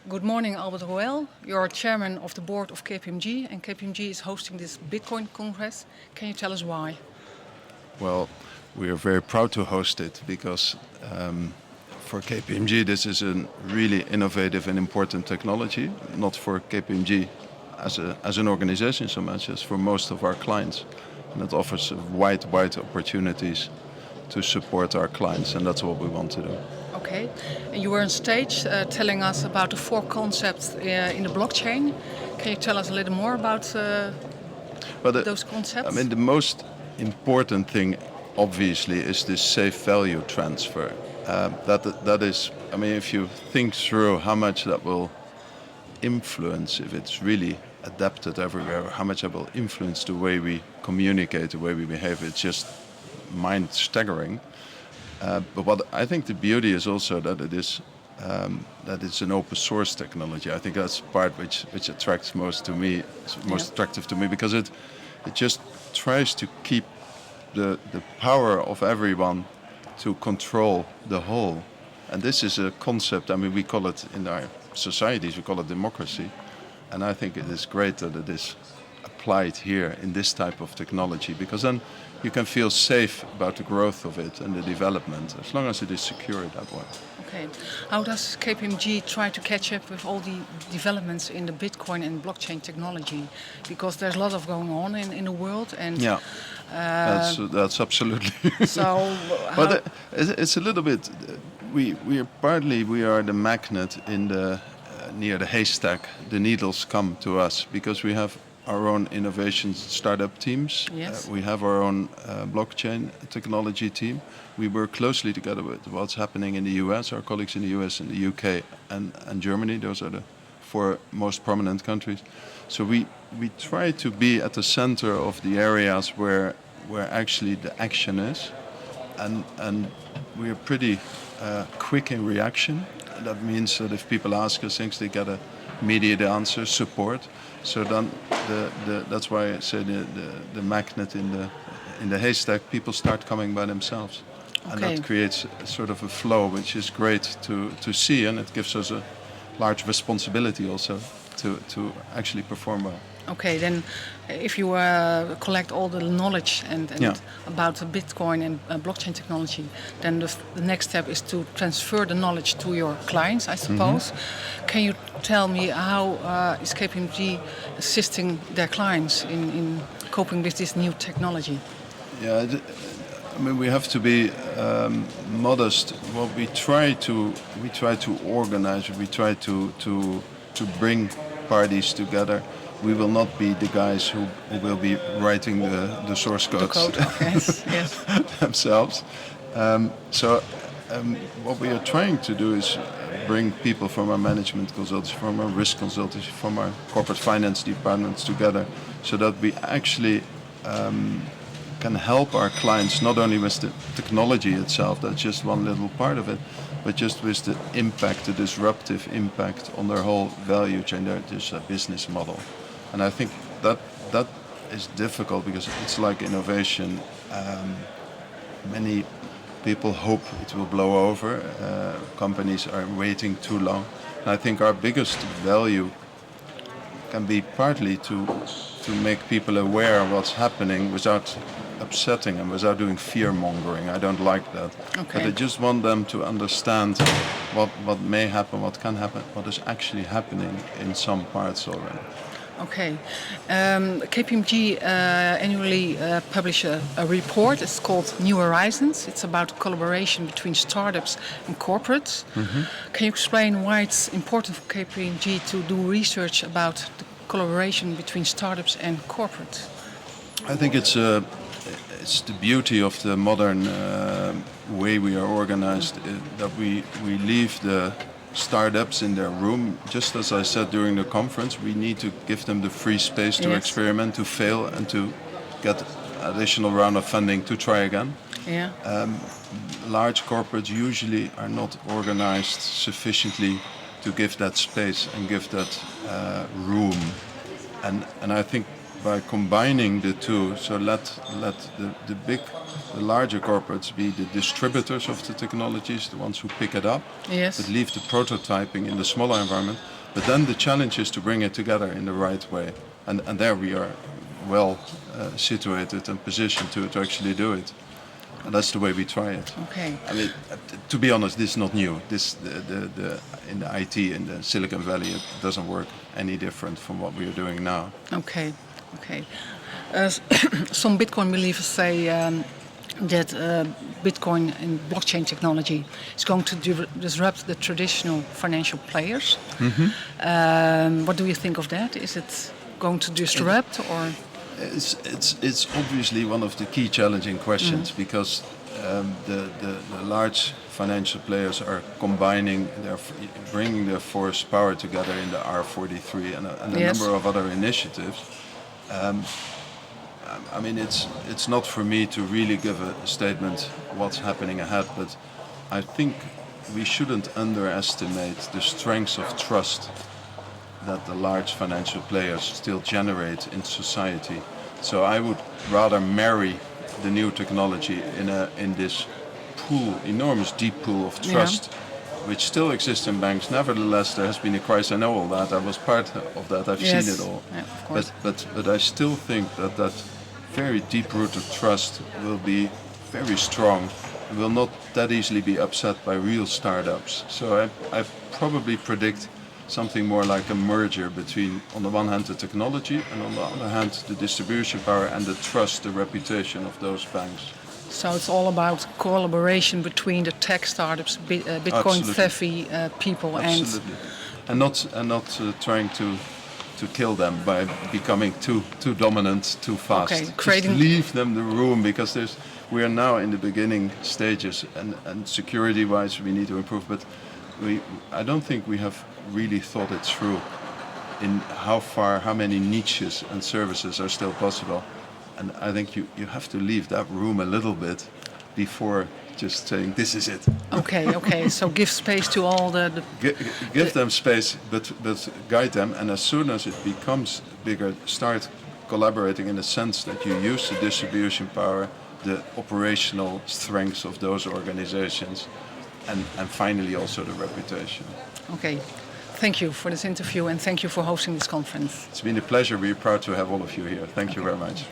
Good morning, Albert Röell. You're chairman of the board of KPMG, and KPMG is hosting this Bitcoin Congress. Can you tell us why? Well, we are very proud to host it because for KPMG this is a really innovative and important technology, not for KPMG as an organization so much as for most of our clients. And it offers wide opportunities to support our clients, and that's what we want to do. Okay. And you were on stage telling us about the four concepts in the blockchain. Can you tell us a little more about those concepts? I mean, the most important thing, obviously, is this safe value transfer. That is, I mean, if you think through how much that will influence, if it's really adapted everywhere, how much it will influence the way we communicate, the way we behave, it's just mind-staggering. But what I think the beauty is also that it is that it's an open source technology. I think that's part which attracts most to me, most attractive to me, because it just tries to keep the power of everyone to control the whole. And this is a concept, I mean, we call it in our societies, we call it democracy. And I think it is great that it is applied here in this type of technology, because then you can feel safe about the growth of it and the development, as long as it is secure that way. Okay. How does KPMG try to catch up with all the developments in the Bitcoin and blockchain technology? Because there's a lot of going on in the world, and that's absolutely. So, but it's a little bit. We are the magnet in the near the haystack. The needles come to us because we have our own innovation startup teams. Yes. We have our own blockchain technology team. We work closely together with what's happening in the US, our colleagues in the US and the UK and Germany. Those are the four most prominent countries. So we try to be at the center of the areas where actually the action is. And we are pretty quick in reaction. That means that if people ask us things, they get a immediate answer, support. So then that's why I say the magnet in the haystack, people start coming by themselves. Okay. And that creates a sort of a flow, which is great to see, and it gives us a large responsibility also to actually perform well. Okay, then if you collect all the knowledge and about the Bitcoin and blockchain technology, then the next step is to transfer the knowledge to your clients, I suppose. Mm-hmm. Can you tell me how is KPMG assisting their clients in coping with this new technology? Yeah, I mean, we have to be modest. What we try to organize, we try to bring parties together. We will not be the guys who will be writing the source codes yes. themselves. What we are trying to do is bring people from our management consultancy, from our risk consultancy, from our corporate finance departments together, so that we actually can help our clients not only with the technology itself, that's just one little part of it, but just with the impact, the disruptive impact on their whole value chain, their business model. And I think that is difficult because it's like innovation. Many people hope it will blow over. Companies are waiting too long. And I think our biggest value can be partly to make people aware of what's happening without upsetting them, without doing fear-mongering. I don't like that. Okay. But I just want them to understand what may happen, what can happen, what is actually happening in some parts already. Okay. KPMG annually publish a report. It's called New Horizons. It's about collaboration between startups and corporates. Mm-hmm. Can you explain why it's important for KPMG to do research about the collaboration between startups and corporates? I think it's the beauty of the modern way we are organized, that we leave the startups in their room. Just as I said during the conference, we need to give them the free space to experiment, to fail, and to get additional round of funding to try again. Yeah. Large corporates usually are not organized sufficiently to give that space and give that room. And I think by combining the two. So let the larger corporates be the distributors of the technologies, the ones who pick it up, Yes. but leave the prototyping in the smaller environment. But then the challenge is to bring it together in the right way. And there we are well situated and positioned to actually do it. And that's the way we try it. Okay. I mean, to be honest, this is not new. This in the IT in the Silicon Valley, it doesn't work any different from what we are doing now. Okay. Some Bitcoin believers say that Bitcoin and blockchain technology is going to disrupt the traditional financial players. What do you think of that? Is it going to disrupt or? It's obviously one of the key challenging questions because the large financial players are bringing their force power together in the R43 and a Yes. number of other initiatives. I mean, it's not for me to really give a statement what's happening ahead, but I think we shouldn't underestimate the strengths of trust that the large financial players still generate in society. So I would rather marry the new technology in this pool, enormous deep pool of trust, which still exists in banks. Nevertheless, there has been a crisis. I know all that. I was part of that. I've Yes. seen it all. Yeah, of course. But I still think that very deep-rooted trust will be very strong and will not that easily be upset by real startups. So I probably predict something more like a merger between, on the one hand, the technology, and on the other hand, the distribution power and the trust, the reputation of those banks. So it's all about collaboration between the tech startups, Bitcoin-savvy people, Absolutely. and not trying to kill them by becoming too dominant too fast. Okay, Just leave them the room because we are now in the beginning stages, and security-wise we need to improve. But I don't think we have really thought it through in how many niches and services are still possible. And I think you have to leave that room a little bit before just saying this is it. Okay. So give space to all the Give them space, but guide them. And as soon as it becomes bigger, start collaborating in the sense that you use the distribution power, the operational strengths of those organizations, and finally also the reputation. Okay. Thank you for this interview and thank you for hosting this conference. It's been a pleasure. We're proud to have all of you here. Thank you very much.